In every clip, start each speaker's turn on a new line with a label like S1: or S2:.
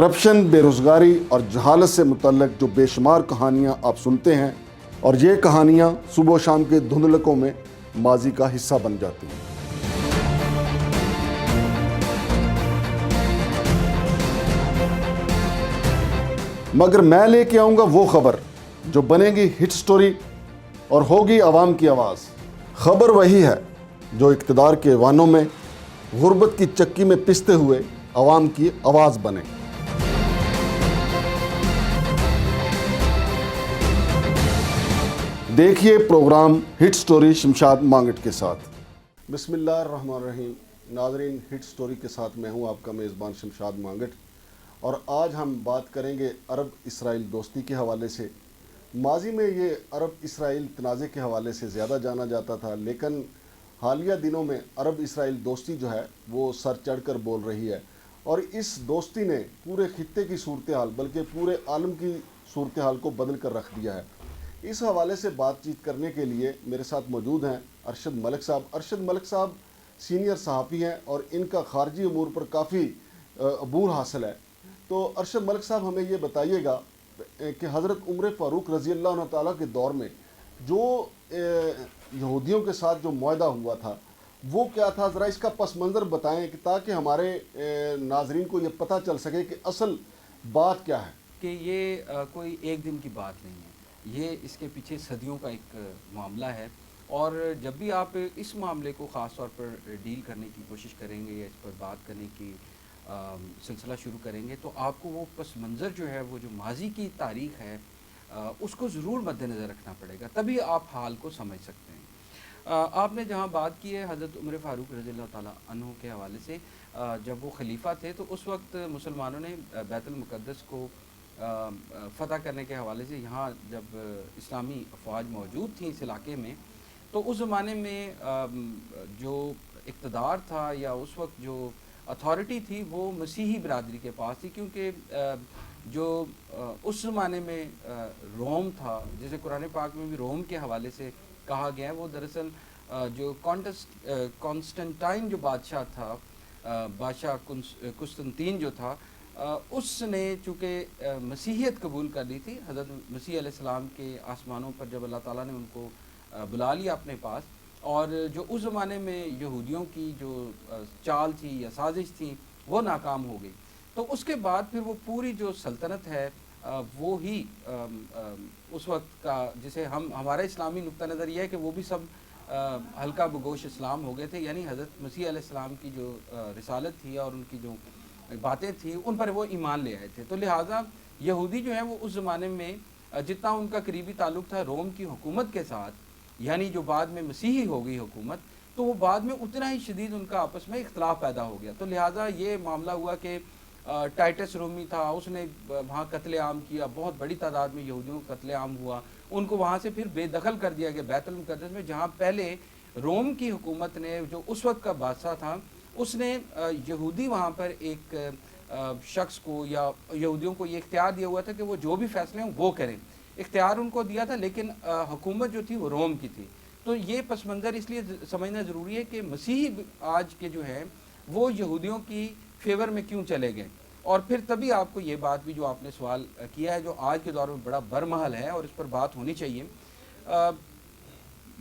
S1: Corruption, بے روزگاری اور جہالت سے متعلق جو بے شمار کہانیاں آپ سنتے ہیں، اور یہ کہانیاں صبح و شام کے دھندلکوں میں ماضی کا حصہ بن جاتی ہیں۔ مگر میں لے کے آؤں گا وہ خبر جو بنے گی ہٹ سٹوری اور ہوگی عوام کی آواز۔ خبر وہی ہے جو اقتدار کے ایوانوں میں غربت کی چکی میں پستے ہوئے عوام کی آواز بنے۔ دیکھیے پروگرام ہٹ سٹوری شمشاد مانگٹ کے ساتھ۔ بسم اللہ الرحمن الرحیم۔ ناظرین، ہٹ سٹوری کے ساتھ میں ہوں آپ کا میزبان شمشاد مانگٹ، اور آج ہم بات کریں گے عرب اسرائیل دوستی کے حوالے سے۔ ماضی میں یہ عرب اسرائیل تنازع کے حوالے سے زیادہ جانا جاتا تھا، لیکن حالیہ دنوں میں عرب اسرائیل دوستی جو ہے وہ سر چڑھ کر بول رہی ہے، اور اس دوستی نے پورے خطے کی صورتحال بلکہ پورے عالم کی صورتحال کو بدل کر رکھ دیا ہے۔ اس حوالے سے بات چیت کرنے کے لیے میرے ساتھ موجود ہیں ارشد ملک صاحب۔ ارشد ملک صاحب سینئر صحافی ہیں اور ان کا خارجی امور پر کافی عبور حاصل ہے۔ تو ارشد ملک صاحب، ہمیں یہ بتائیے گا کہ حضرت عمر فاروق رضی اللہ عنہ تعالیٰ کے دور میں جو یہودیوں کے ساتھ جو معاہدہ ہوا تھا وہ کیا تھا؟ ذرا اس کا پس منظر بتائیں کہ تاکہ ہمارے ناظرین کو یہ پتہ چل سکے کہ اصل بات کیا ہے۔
S2: کہ یہ کوئی ایک دن کی بات نہیں ہے، یہ اس کے پیچھے صدیوں کا ایک معاملہ ہے، اور جب بھی آپ اس معاملے کو خاص طور پر ڈیل کرنے کی کوشش کریں گے یا اس پر بات کرنے کی سلسلہ شروع کریں گے تو آپ کو وہ پس منظر جو ہے، وہ جو ماضی کی تاریخ ہے اس کو ضرور مد نظر رکھنا پڑے گا، تبھی آپ حال کو سمجھ سکتے ہیں۔ آپ نے جہاں بات کی ہے حضرت عمر فاروق رضی اللہ تعالیٰ عنہ کے حوالے سے، جب وہ خلیفہ تھے تو اس وقت مسلمانوں نے بیت المقدس کو فتح کرنے کے حوالے سے، یہاں جب اسلامی افواج موجود تھیں اس علاقے میں، تو اس زمانے میں جو اقتدار تھا یا اس وقت جو اتھارٹی تھی وہ مسیحی برادری کے پاس تھی، کیونکہ جو اس زمانے میں روم تھا، جسے قرآن پاک میں بھی روم کے حوالے سے کہا گیا ہے، وہ دراصل جو کانسٹنٹائن جو بادشاہ تھا، بادشاہ قسطنطین جو تھا، اس نے چونکہ مسیحیت قبول کر لی تھی، حضرت مسیح علیہ السلام کے آسمانوں پر جب اللہ تعالیٰ نے ان کو بلا لیا اپنے پاس، اور جو اس زمانے میں یہودیوں کی جو چال تھی یا سازش تھی وہ ناکام ہو گئی، تو اس کے بعد پھر وہ پوری جو سلطنت ہے وہ ہی اس وقت کا، جسے ہمارا اسلامی نقطہ نظر یہ ہے کہ وہ بھی سب ہلکا بگوش اسلام ہو گئے تھے، یعنی حضرت مسیح علیہ السلام کی جو رسالت تھی اور ان کی جو باتیں تھیں ان پر وہ ایمان لے آئے تھے، تو لہٰذا یہودی جو ہیں وہ اس زمانے میں جتنا ان کا قریبی تعلق تھا روم کی حکومت کے ساتھ، یعنی جو بعد میں مسیحی ہو گئی حکومت، تو وہ بعد میں اتنا ہی شدید ان کا آپس میں اختلاف پیدا ہو گیا، تو لہٰذا یہ معاملہ ہوا کہ ٹائٹس رومی تھا، اس نے وہاں قتل عام کیا، بہت بڑی تعداد میں یہودیوں کا قتل عام ہوا، ان کو وہاں سے پھر بے دخل کر دیا گیا بیت المقدس میں، جہاں پہلے روم کی حکومت نے، جو اس وقت کا بادشاہ تھا، اس نے یہودی وہاں پر ایک شخص کو یا یہودیوں کو یہ اختیار دیا ہوا تھا کہ وہ جو بھی فیصلے ہوں وہ کریں، اختیار ان کو دیا تھا، لیکن حکومت جو تھی وہ روم کی تھی۔ تو یہ پس منظر اس لیے سمجھنا ضروری ہے کہ مسیحی آج کے جو ہے وہ یہودیوں کی فیور میں کیوں چلے گئے، اور پھر تبھی آپ کو یہ بات بھی جو آپ نے سوال کیا ہے جو آج کے دور میں بڑا برمحل ہے اور اس پر بات ہونی چاہیے،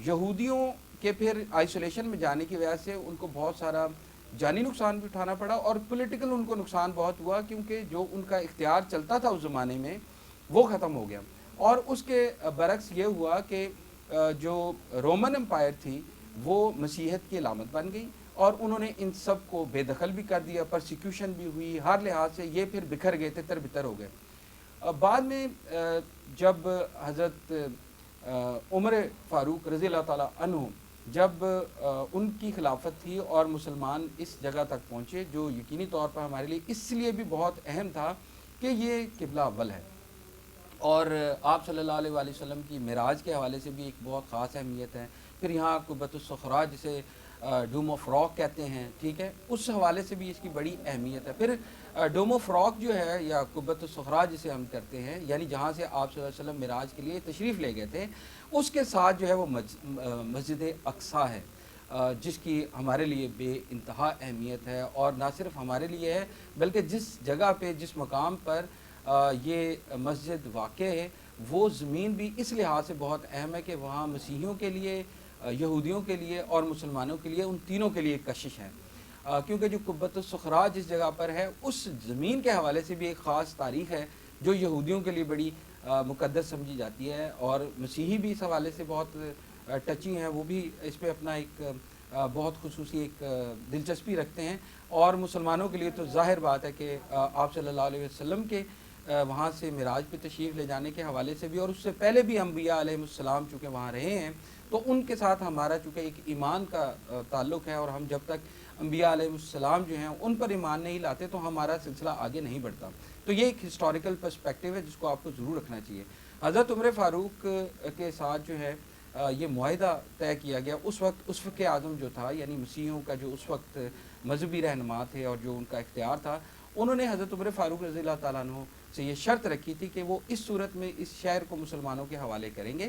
S2: یہودیوں کے پھر آئسولیشن میں جانے کی وجہ سے ان کو بہت سارا جانی نقصان بھی اٹھانا پڑا، اور پولیٹیکل ان کو نقصان بہت ہوا، کیونکہ جو ان کا اختیار چلتا تھا اس زمانے میں وہ ختم ہو گیا، اور اس کے برعکس یہ ہوا کہ جو رومن امپائر تھی وہ مسیحیت کی علامت بن گئی، اور انہوں نے ان سب کو بے دخل بھی کر دیا، پرسیکیوشن بھی ہوئی، ہر لحاظ سے یہ پھر بکھر گئے، تتر بتر ہو گئے۔ بعد میں جب حضرت عمر فاروق رضی اللہ تعالیٰ عنہ جب ان کی خلافت تھی اور مسلمان اس جگہ تک پہنچے، جو یقینی طور پر ہمارے لیے اس لیے بھی بہت اہم تھا کہ یہ قبلہ اول ہے، اور آپ صلی اللہ علیہ وآلہ وسلم کی معراج کے حوالے سے بھی ایک بہت خاص اہمیت ہے، پھر یہاں قبۃ الصخرہ جسے ڈوم آف راک کہتے ہیں، ٹھیک ہے، اس حوالے سے بھی اس کی بڑی اہمیت ہے۔ پھر ڈوم آف راک جو ہے یا قبۃ الصخرہ جسے ہم کرتے ہیں، یعنی جہاں سے آپ صلی اللہ علیہ وسلم معراج کے لیے تشریف لے گئے تھے، اس کے ساتھ جو ہے وہ مسجد اقصیٰ ہے۔ جس کی ہمارے لیے بے انتہا اہمیت ہے، اور نہ صرف ہمارے لیے ہے بلکہ جس جگہ پہ جس مقام پر یہ مسجد واقع ہے وہ زمین بھی اس لحاظ سے بہت اہم ہے کہ وہاں مسیحیوں کے لیے، یہودیوں کے لیے اور مسلمانوں کے لیے، ان تینوں کے لیے کشش ہے، کیونکہ جو قبۃ الصخرا جس جگہ پر ہے اس زمین کے حوالے سے بھی ایک خاص تاریخ ہے جو یہودیوں کے لیے بڑی مقدس سمجھی جاتی ہے، اور مسیحی بھی اس حوالے سے بہت ٹچی ہیں، وہ بھی اس پہ اپنا ایک بہت خصوصی ایک دلچسپی رکھتے ہیں، اور مسلمانوں کے لیے تو ظاہر بات ہے کہ آپ صلی اللہ علیہ وسلم کے وہاں سے معراج پہ تشریف لے جانے کے حوالے سے بھی، اور اس سے پہلے بھی انبیاء علیہ السلام چونکہ وہاں رہے ہیں تو ان کے ساتھ ہمارا چونکہ ایک ایمان کا تعلق ہے، اور ہم جب تک انبیاء علیہ السلام جو ہیں ان پر ایمان نہیں لاتے تو ہمارا سلسلہ آگے نہیں بڑھتا. تو یہ ایک ہسٹوریکل پرسپیکٹیو ہے جس کو آپ کو ضرور رکھنا چاہیے. حضرت عمر فاروق کے ساتھ جو ہے یہ معاہدہ طے کیا گیا اس وقت، اس فقہ اعظم جو تھا یعنی مسیحیوں کا جو اس وقت مذہبی رہنما تھے اور جو ان کا اختیار تھا، انہوں نے حضرت عمر فاروق رضی اللہ تعالیٰ عنہ سے یہ شرط رکھی تھی کہ وہ اس صورت میں اس شہر کو مسلمانوں کے حوالے کریں گے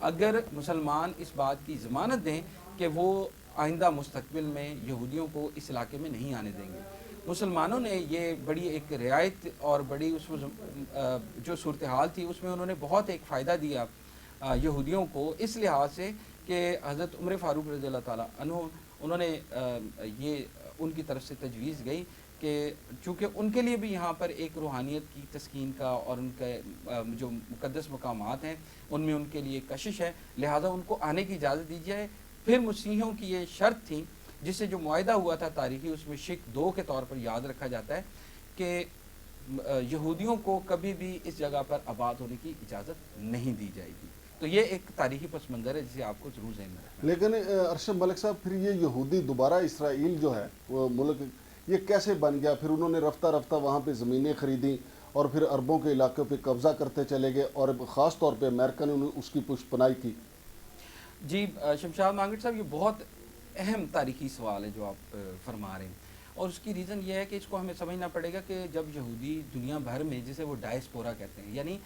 S2: اگر مسلمان اس بات کی ضمانت دیں کہ وہ آئندہ مستقبل میں یہودیوں کو اس علاقے میں نہیں آنے دیں گے. مسلمانوں نے یہ بڑی ایک رعایت اور بڑی اس جو صورتحال تھی اس میں انہوں نے بہت ایک فائدہ دیا یہودیوں کو، اس لحاظ سے کہ حضرت عمر فاروق رضی اللہ تعالیٰ عنہ انہوں نے یہ ان کی طرف سے تجویز گئی کہ چونکہ ان کے لیے بھی یہاں پر ایک روحانیت کی تسکین کا اور ان کے جو مقدس مقامات ہیں ان میں ان کے لیے کشش ہے، لہذا ان کو آنے کی اجازت دی جائے. پھر مسیحیوں کی یہ شرط تھی جس سے جو معاہدہ ہوا تھا تاریخی، اس میں شق 2 کے طور پر یاد رکھا جاتا ہے کہ یہودیوں کو کبھی بھی اس جگہ پر آباد ہونے کی اجازت نہیں دی جائے گی. تو یہ ایک تاریخی پس منظر ہے جسے آپ کو ضرور ذہن میں رکھنا ہے.
S1: لیکن ارشد ملک صاحب، پھر یہ یہودی دوبارہ اسرائیل جو ہے وہ ملک یہ کیسے بن گیا؟ پھر انہوں نے رفتہ رفتہ وہاں پہ زمینیں خریدیں اور پھر عربوں کے علاقوں پہ قبضہ کرتے چلے گئے، اور خاص طور پہ امریکہ نے اس کی پشت پناہی کی.
S2: جی شمشاد مانگٹ صاحب، یہ بہت اہم تاریخی سوال ہے جو آپ فرما رہے ہیں، اور اس کی ریزن یہ ہے کہ اس کو ہمیں سمجھنا پڑے گا کہ جب یہودی دنیا بھر میں، جسے وہ ڈائسپورا کہتے ہیں، یعنی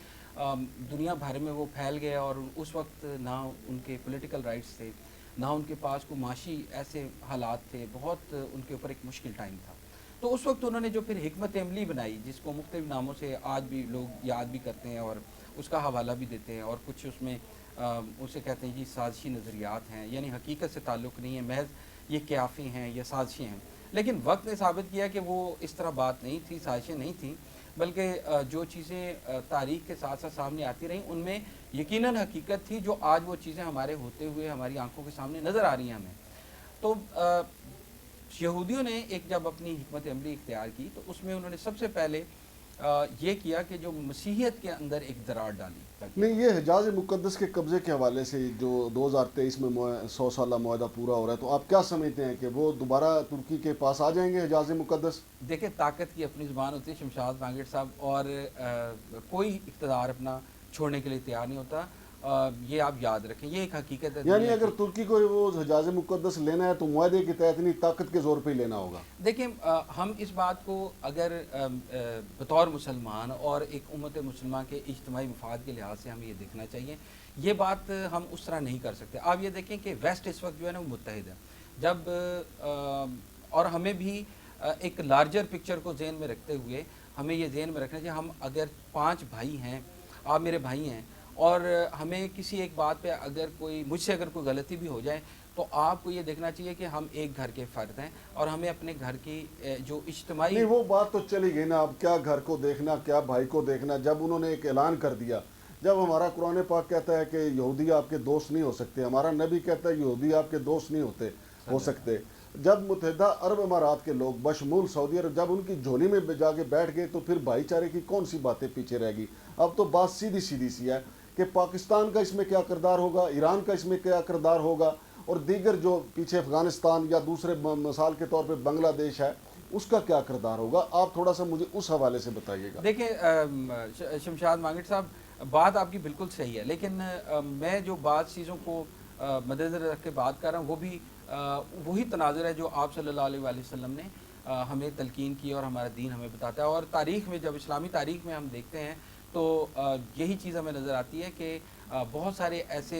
S2: دنیا بھر میں وہ پھیل گیا، اور اس وقت نہ ان کے پولیٹیکل رائٹس تھے، نہ ان کے پاس کوئی معاشی ایسے حالات تھے، بہت ان کے اوپر ایک مشکل ٹائم تھا. تو اس وقت انہوں نے جو پھر حکمت عملی بنائی، جس کو مختلف ناموں سے آج بھی لوگ یاد بھی کرتے ہیں اور اس کا حوالہ بھی دیتے ہیں، اور کچھ اس میں اسے کہتے ہیں جی سازشی نظریات ہیں، یعنی حقیقت سے تعلق نہیں ہے، محض یہ قیافی ہیں یا سازشیں ہیں. لیکن وقت نے ثابت کیا کہ وہ اس طرح بات نہیں تھی، سازشیں نہیں تھیں، بلکہ جو چیزیں تاریخ کے ساتھ ساتھ سامنے آتی رہیں ان میں یقیناً حقیقت تھی، جو آج وہ چیزیں ہمارے ہوتے ہوئے ہماری آنکھوں کے سامنے نظر آ رہی ہیں ہمیں. تو یہودیوں نے ایک جب اپنی حکمت عملی اختیار کی تو اس میں انہوں نے سب سے پہلے یہ کیا کہ جو مسیحیت کے اندر ایک دراڑ ڈالی.
S1: نہیں، یہ حجاز مقدس کے قبضے کے حوالے سے جو 2023 میں 100 سالہ معاہدہ پورا ہو رہا ہے، تو آپ کیا سمجھتے ہیں کہ وہ دوبارہ ترکی کے پاس آ جائیں گے حجاز مقدس؟
S2: دیکھیں، طاقت کی اپنی زبان ہوتی ہے شمشاد مانگٹ صاحب، اور کوئی اقتدار اپنا چھوڑنے کے لیے تیار نہیں ہوتا. یہ آپ یاد رکھیں، یہ ایک حقیقت ہے.
S1: یعنی اگر ترکی کو وہ حجاز مقدس لینا ہے تو معاہدے کے تحت نہیں، طاقت کے زور پہ ہی لینا ہوگا.
S2: دیکھیں، ہم اس بات کو اگر بطور مسلمان اور ایک امت مسلمہ کے اجتماعی مفاد کے لحاظ سے ہمیں یہ دیکھنا چاہیے، یہ بات ہم اس طرح نہیں کر سکتے. آپ یہ دیکھیں کہ ویسٹ اس وقت جو ہے نا وہ متحد ہے، جب اور ہمیں بھی ایک لارجر پکچر کو ذہن میں رکھتے ہوئے ہمیں یہ ذہن میں رکھنا چاہیے. ہم اگر 5 بھائی ہیں، آپ میرے بھائی ہیں، اور ہمیں کسی ایک بات پہ اگر مجھ سے اگر کوئی غلطی بھی ہو جائے تو آپ کو یہ دیکھنا چاہیے کہ ہم ایک گھر کے فرد ہیں اور ہمیں اپنے گھر کی جو اجتماعی.
S1: نہیں، وہ بات تو چلی گئی نا. اب کیا گھر کو دیکھنا، کیا بھائی کو دیکھنا؟ جب انہوں نے ایک اعلان کر دیا، جب ہمارا قرآن پاک کہتا ہے کہ یہودی آپ کے دوست نہیں ہو سکتے، ہمارا نبی کہتا ہے یہودی آپ کے دوست نہیں ہو سکتے، جب متحدہ عرب امارات کے لوگ بشمول سعودی عرب جب ان کی جھولی میں جا کے بیٹھ گئے تو پھر بھائی چارے کی کون سی باتیں پیچھے رہ گئی؟ اب تو بات سیدھی سی ہے کہ پاکستان کا اس میں کیا کردار ہوگا، ایران کا اس میں کیا کردار ہوگا، اور دیگر جو پیچھے افغانستان یا دوسرے مثال کے طور پہ بنگلہ دیش ہے، اس کا کیا کردار ہوگا؟ آپ تھوڑا سا مجھے اس حوالے سے بتائیے گا.
S2: دیکھیں شمشاد مانگٹ صاحب، بات آپ کی بالکل صحیح ہے، لیکن میں جو بعض چیزوں کو مد نظر رکھ کے بات کر رہا ہوں وہ بھی وہی تناظر ہے جو آپ صلی اللہ علیہ وآلہ وسلم نے ہمیں تلقین کی اور ہمارا دین ہمیں بتاتا ہے. اور تاریخ میں جب اسلامی تاریخ میں ہم دیکھتے ہیں تو یہی چیز ہمیں نظر آتی ہے کہ بہت سارے ایسے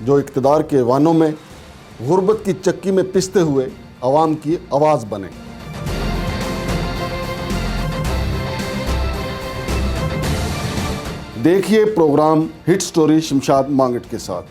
S1: جو اقتدار کے ایوانوں میں غربت کی چکی میں پستے ہوئے عوام کی آواز بنے۔ دیکھیے پروگرام ہٹ سٹوری شمشاد مانگٹ کے ساتھ۔